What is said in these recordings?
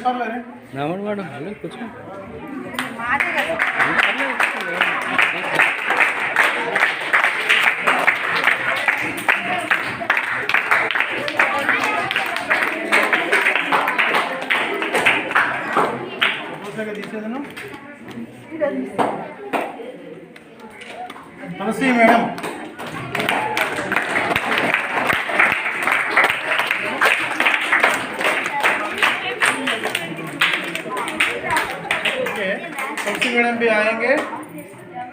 नामड़ वाड़ा हाल कुछ नमस्ते मैडम। तुलसी मैडम भी आएंगे,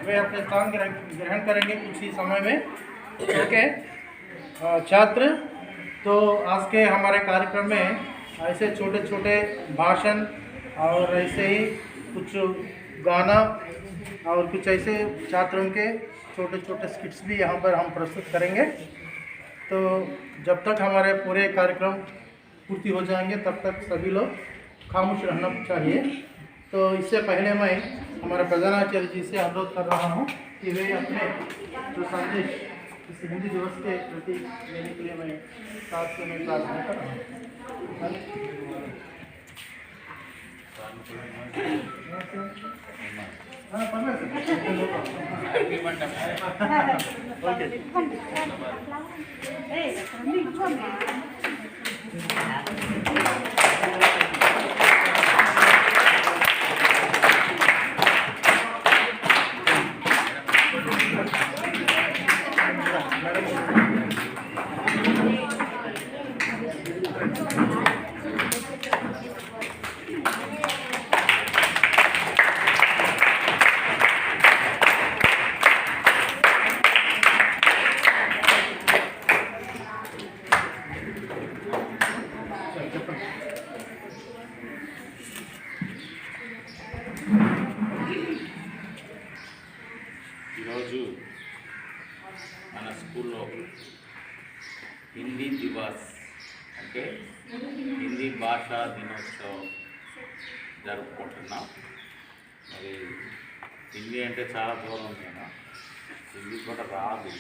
वे अपने स्थान ग्रहण करेंगे कुछ ही समय में। ओके छात्र, तो आज के हमारे कार्यक्रम में ऐसे छोटे छोटे भाषण और ऐसे ही कुछ गाना और कुछ ऐसे छात्रों के छोटे छोटे स्किट्स भी यहाँ पर हम प्रस्तुत करेंगे। तो जब तक हमारे पूरे कार्यक्रम पूर्ति हो जाएंगे तब तक सभी लोग खामोश रहना चाहिए। तो इससे पहले मैं हमारे प्रधानाचार्य जी से अनुरोध कर रहा हूँ कि वे अपने जो संदेश इस हिंदी दिवस के प्रति लेने के लिए मैं साथ से मैं प्रार्थना कर रहा हूँ। మన స్కూల్లో హిందీ దివస్ అంటే హిందీ భాషా దినోత్సవం జరుపుకుంటున్నాం। మరి హిందీ అంటే చాలా దూరం ఉంది కదా, హిందీ కూడా రాదు,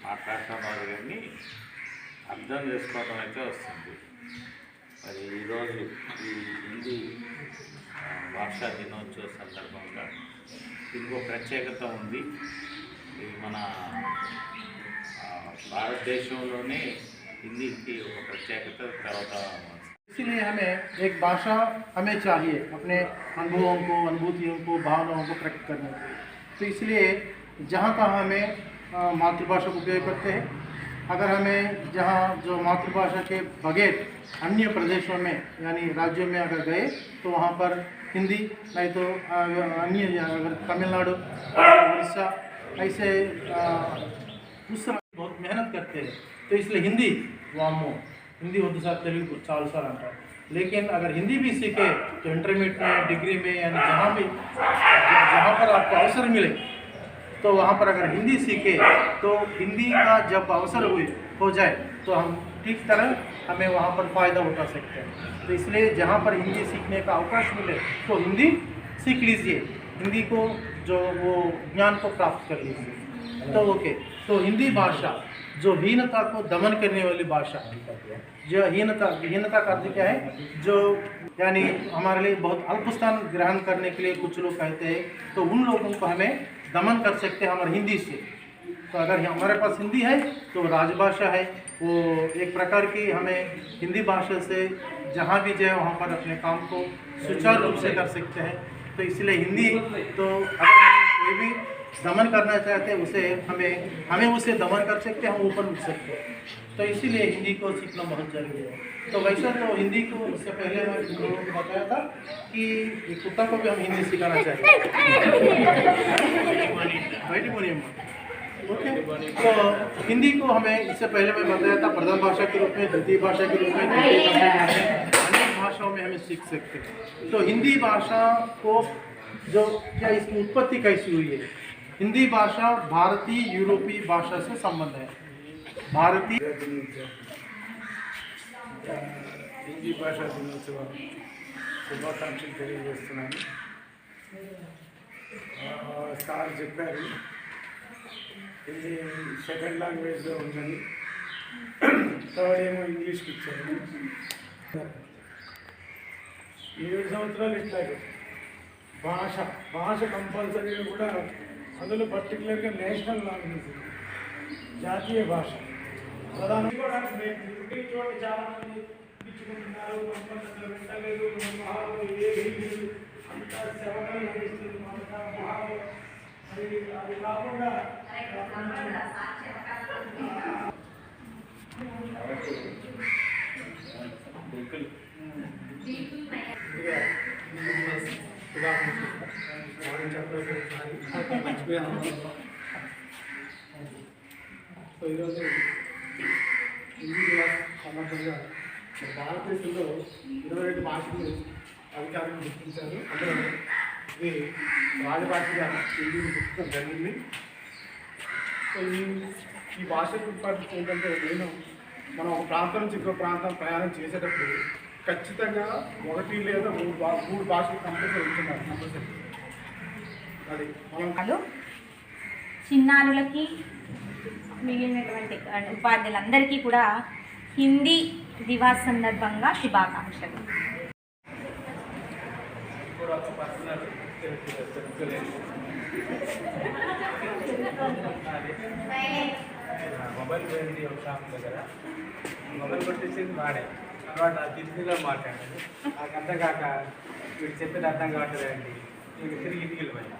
మాట్లాడటం రాదు, కానీ అర్థం చేసుకోవడం అయితే వస్తుంది। మరి ఈరోజు ఈ హిందీ భాషా దినోత్సవ సందర్భంగా దీనికి ప్రత్యేకత ఉంది। ఇది మన భారతదేశంలోనే హిందీకి ఒక ప్రత్యేకత తర్వాత। इसीलिए हमें एक भाषा हमें चाहिए अपने अनुभवों को, अनुभूतियों को, भावनाओं को प्रकट करने के लिए। तो इसलिए जहाँ तहाँ हमें मातृभाषा का उपयोग करते हैं। अगर हमें जहाँ जो मातृभाषा के बगैर अन्य प्रदेशों में यानी राज्यों में अगर गए तो वहाँ पर हिंदी, नहीं तो अन्य अगर तमिलनाडु, उड़ीसा ऐसे दूसरा बहुत मेहनत करते हैं। तो इसलिए हिंदी वामो हिंदी उर्दू साथ तेलुगु चाल साल अंटार। लेकिन अगर हिंदी भी सीखे तो इंटरमीडिएट में, डिग्री में, यानी जहाँ पर आपको अवसर मिले तो वहाँ पर अगर हिंदी सीखे तो हिंदी का जब अवसर हो जाए तो हम ठीक तरह हमें वहाँ पर फ़ायदा उठा सकते हैं। तो इसलिए जहाँ पर हिंदी सीखने का अवकाश मिले तो हिंदी सीख लीजिए, हिंदी को जो वो ज्ञान को प्राप्त कर लीजिए। तो ओके, तो हिंदी भाषा जो हीनता को दमन करने वाली भाषा, जो हीनता का अर्थ क्या है, जो यानी हमारे लिए बहुत अल्पस्थान ग्रहण करने के लिए कुछ लोग कहते हैं, तो उन लोगों को हमें दमन कर सकते हैं हमारे हिंदी से। तो अगर हमारे पास हिंदी है तो राजभाषा है, वो एक प्रकार की हमें हिंदी भाषा से जहाँ भी जाए वहाँ पर अपने काम को सुचारू रूप से कर सकते हैं। तो इसलिए हिंदी तो अगर हमें कोई भी दमन करना चाहते हैं उसे हमें उसे दमन कर सकते हैं, हम ऊपर उठ सकते हैं। तो इसीलिए हिंदी को सीखना बहुत जरूरी है। तो वैसे तो हिंदी को इससे पहले मैं लोगों को बताया था कि एक कुत्ता को भी हम हिंदी सिखाना चाहिए। ओके, तो हिंदी को हमें इससे पहले मैं बताया था प्रथम भाषा के रूप में, द्वितीय भाषा के रूप में, तृतीय भाषा के रूप में, अनेक भाषाओं में हमें सीख सकते हैं। तो हिंदी भाषा को जो क्या इसकी उत्पत्ति कैसी हुई है? हिंदी भाषा भारतीय यूरोपीय भाषा से संबंध है। भारतीय हिंदी भाषा दिनोत्सव శుభాకాంక్షలు తెలియజేస్తున్నాను। సార్ చెప్పారు ఇది సెకండ్ లాంగ్వేజ్లో ఉందని, థర్డ్ ఏమో ఇంగ్లీష్కి ఇచ్చారు। 7 సంవత్సరాలు ఇట్లాగే భాష కంపల్సరీగా కూడా అందులో పర్టికులర్గా నేషనల్ లాంగ్వేజ్ జాతీయ భాష ప్రధానంగా కూడా చూడండి చాలా మంది ఇచ్చుకుంటున్నారు కంపల్సరీ వింటలేదు ఏమీ అంతా శ్రవణం లభిస్తుంది మహాలు అది కాకుండా సో ఈరోజు హిందీ దివాస్ సందర్భంగా భారతదేశంలో 22 భాషలు అధికారులు గుర్తించారు. అందులో ఇది రాజభాషగా హిందీని గుర్తించడం జరిగింది. సో ఈ భాషకు ఇంపార్టెన్స్ ఏంటంటే మనం ఒక ప్రాంతం నుంచి ఇంకో ప్రాంతం ప్రయాణం చేసేటప్పుడు ఖచ్చితంగా 1 లేదా 3 భాషలు కంపల్సరీ ఉంటున్నారు. కంపల్సరీ అది మనం చిన్నారులకి మిగిలినటువంటి ఉపాధ్యాయులందరికీ కూడా హిందీ దివాస్ సందర్భంగా శుభాకాంక్షలు. మొబైల్ పోయింది ఒక షాప్ దగ్గర మొబైల్ కొట్టేసింది వాడే తర్వాత హిందీలో మాట్లాడాడు. నాకు అర్థం కాక వీడు చెప్పేది అర్థం కావట్లేదండి. వీడు తిరిగి ఇంటికి వెళ్ళిపోయా.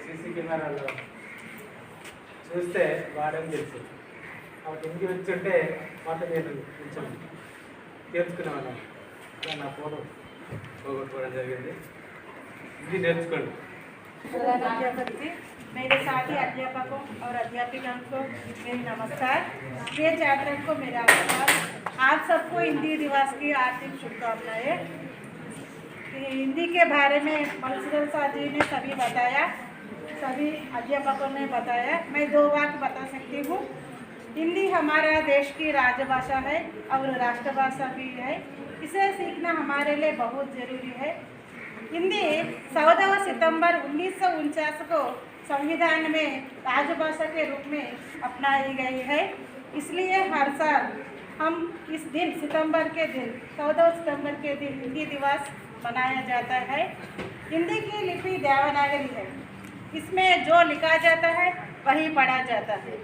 సీసీ కెమెరాలో చూస్తే వాడని తెలుసు. కాబట్టి ఇంటికి వచ్చుంటే మాట నేను కొంచెం నేర్చుకునేవాళ్ళం. నా ఫోన్ పోగొట్టుకోవడం జరిగింది. ఇది నేర్చుకోండి. मेरे साथी अध्यापकों और अध्यापिकाओं को मेरी नमस्कार। प्रिय छात्रों को मेरा आभार। आप सबको हिंदी दिवस की हार्दिक शुभकामनाएं। हिंदी के बारे में मलसूदर साहब जी ने सभी बताया, सभी अध्यापकों ने बताया। मैं 2 बात बता सकती हूँ। हिंदी हमारा देश की राजभाषा है और राष्ट्रभाषा भी है। इसे सीखना हमारे लिए बहुत ज़रूरी है। हिंदी 14 सितंबर 1949 को संविधान में राजभाषा के रूप में अपनाई गई है। इसलिए हर साल हम इस दिन 14 सितंबर के दिन हिंदी दिवस मनाया जाता है। हिंदी की लिपि देवनागरी है। इसमें जो लिखा जाता है वही पढ़ा जाता है।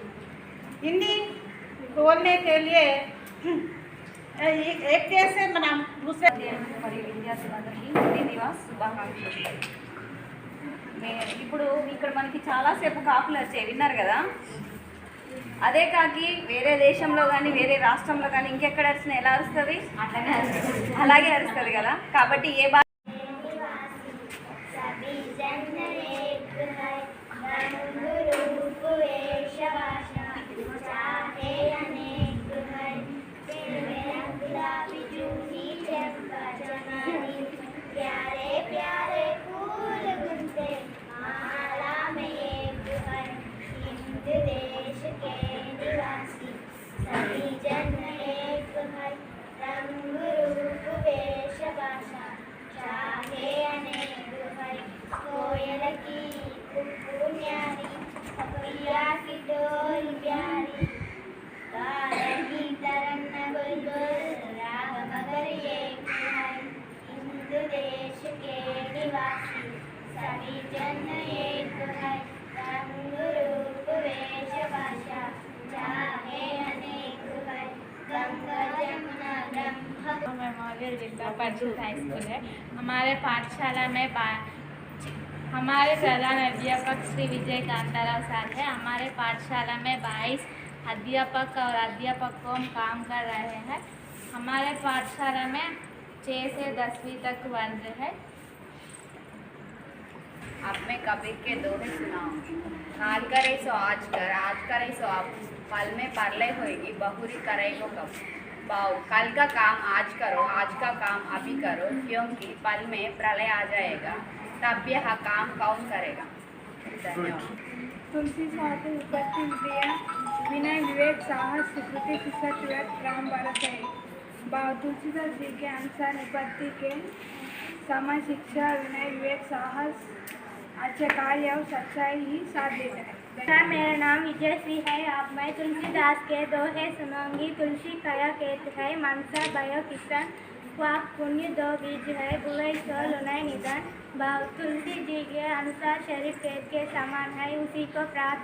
हिंदी बोलने के लिए एक देश से दूसरे మరియు విద్యార్థులందరికీ హిందీ దివాస్ శుభాకాంక్షలు. ఇప్పుడు ఇక్కడ మనకి చాలాసేపు కాకులు వచ్చాయి, విన్నారు కదా. అదే కాకి వేరే దేశంలో కానీ వేరే రాష్ట్రంలో కానీ ఇంకెక్కడ అరిచినా ఎలా అరుస్తుంది? అలాగే అరుస్తుంది కదా. కాబట్టి ఏ భాష प्यारे प्यारे फूल गुलते माला में एक है हिंद देश के निवासी सभी जन एक है रंग रूप वेश भाषा चाहे अनेक है कोयल की कुप्पू न्यारी पपिया की डोल प्यारी गाना की तरन बुलबुल राग मगर एक है हिंद देश के निवासी सभी जन एक है रंग रूप वेश भाषा चाहे अनेक है गंगा जमुना ब्रह्म मेमोरियल जिला परिषद हाई स्कूल है। हमारे पाठशाला में हमारे प्रधान अध्यापक श्री विजय कांताराव साहब है। हमारे पाठशाला में 22 अध्यापक और अध्यापकों काम कर रहे हैं। हमारे पाठशाला में 6 से 10वीं तक वर्ग है। अब मैं कबीर के दोहे सुनाऊंगी। काल करे सो आज करे सो अब, पल में परलय होएगी बहुरी करेगो कब। बाऊ कल का काम आज करो, आज का काम अभी करो, क्योंकि पल में प्रलय आ जाएगा, तब यह काम कौन करेगा। धन्यवाद। तुलसी स्वाति विपत्ति प्रिया विनय विवेक साहस सुकृति सत्यव्रत राम भरत है। तुलसीदास जी के अनुसार विपत्ति के समय शिक्षा विनय विवेक साहस अच्छे कार्य और सच्चाई ही साथ देता है। मेरा नाम विजयश्री है। अब मैं तुलसीदास के दोहे सुनाऊंगी। तुलसी कया कहते हैं मनसा भयो किशन वाक पुण्य दो बीज है, बुराई सो लुनाई निधन। भाव तुलसी जी के अनुसार शरीर पेट के समान है, उसी को प्राप्त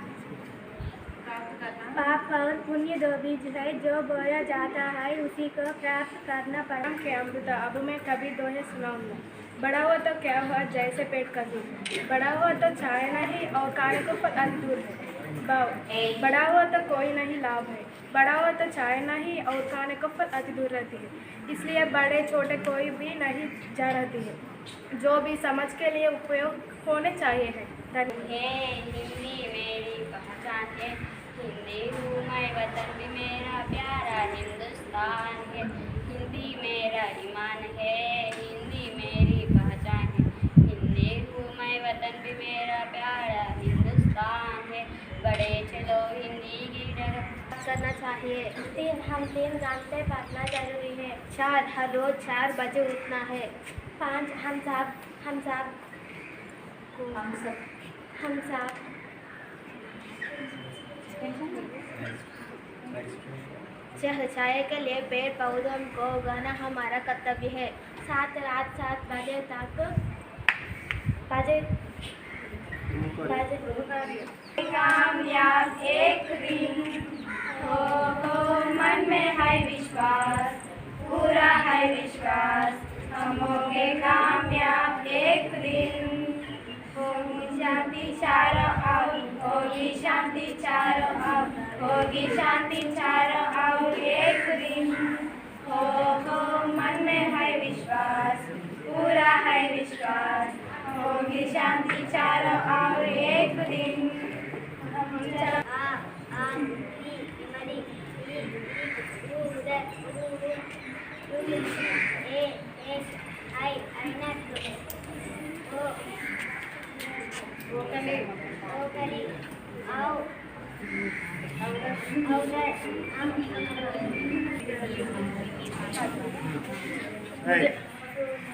पाप और पुण्य दो बीज है, जो बोया जाता है उसी को प्राप्त करना पड़ा। के अमृत अब मैं कभी दोहे सुनाऊंगा। बड़ा हुआ तो क्या हुआ, जैसे पेट का दूध। बड़ा हुआ तो छाया नहीं और कार्य को फल अति दूर है। बड़ा हुआ तो कोई नहीं लाभ है, बड़ा हुआ तो छाया नहीं और खाने को फल अति दूर रहती है। इसलिए बड़े छोटे कोई भी नहीं जा रहती है, जो भी समझ के लिए उपयोग होने चाहिए है। हिंदी मेरी पहचान है, हिंदी हूँ मैं, वतन भी मेरा प्यारा हिंदुस्तान है। हिंदी मेरा ईमान है, हिंदी मेरी पहचान है, हिंदी हूँ मैं, वतन भी मेरा प्यारा हिंदुस्तान है। बड़े चलो हिंदी की तरफ करना चाहिए। 3 हम 3 घंटे पढ़ना जरूरी है। 4 हर रोज 4 बजे उठना है। 5 हम सब छाया के लिए पेड़ पौधों को उगाना हमारा कर्तव्य है। 7 रात 7 बजे तक कामयाब एक दिन हो, मन में है विश्वास, पूरा है विश्वास, हम होंगे कामयाब एक दिन। होगी शांति चारों ओर, होगी शांति चारों ओर, होगी शांति चारों ओर एक दिन। हो मन में है विश्वास, पूरा है विश्वास, होगी शांति चारों ओर एक दिन।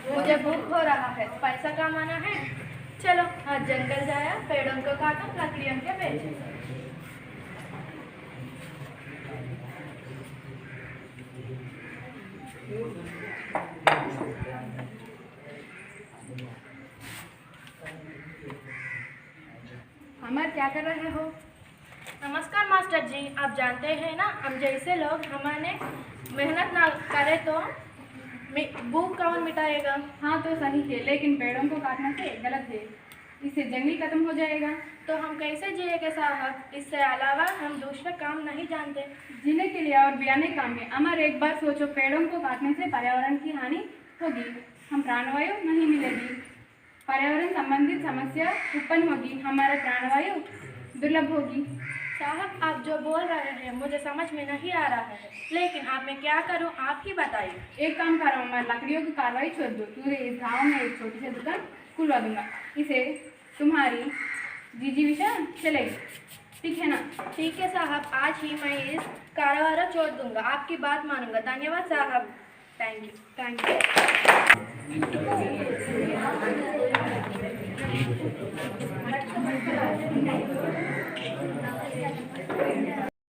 मुझे भूख हो रहा है, पैसा कमाना है। चलो आज जंगल जाया, पेड़ों को काटा, लकड़ियों के बेचे। अमर क्या कर रहे हो? नमस्कार मास्टर जी, आप जानते हैं ना, हम जैसे लोग हमारे मेहनत ना करे तो भूख कौन मिटाएगा? हाँ तो सही है, लेकिन पेड़ों को काटना से गलत है, इससे जंगल खत्म हो जाएगा। तो हम कैसे जिएंगे साहब? इससे अलावा हम दूसरे काम नहीं जानते। जीने के लिए और भी अनेक काम है। अमर एक बार सोचो, पेड़ों को काटने से पर्यावरण की हानि होगी, हम प्राणवायु नहीं मिलेगी, पर्यावरण संबंधित समस्या उत्पन्न होगी, हमारा प्राणवायु दुर्लभ होगी। साहब आप जो बोल रहे हैं मुझे समझ में नहीं आ रहा है, लेकिन आप मैं क्या करूं आप ही बताइए। एक काम करो, मैं लकड़ियों की कार्रवाई छोड़ दूँ, तुझे इस गाँव में एक छोटी सी दुकान खुलवा दूंगा, इसे तुम्हारी जीविका चलेगी, ठीक है ना? ठीक है साहब, आज ही मैं इस कारोबार छोड़ दूंगा, आपकी बात मानूंगा। धन्यवाद साहब, थैंक यू थैंक यू।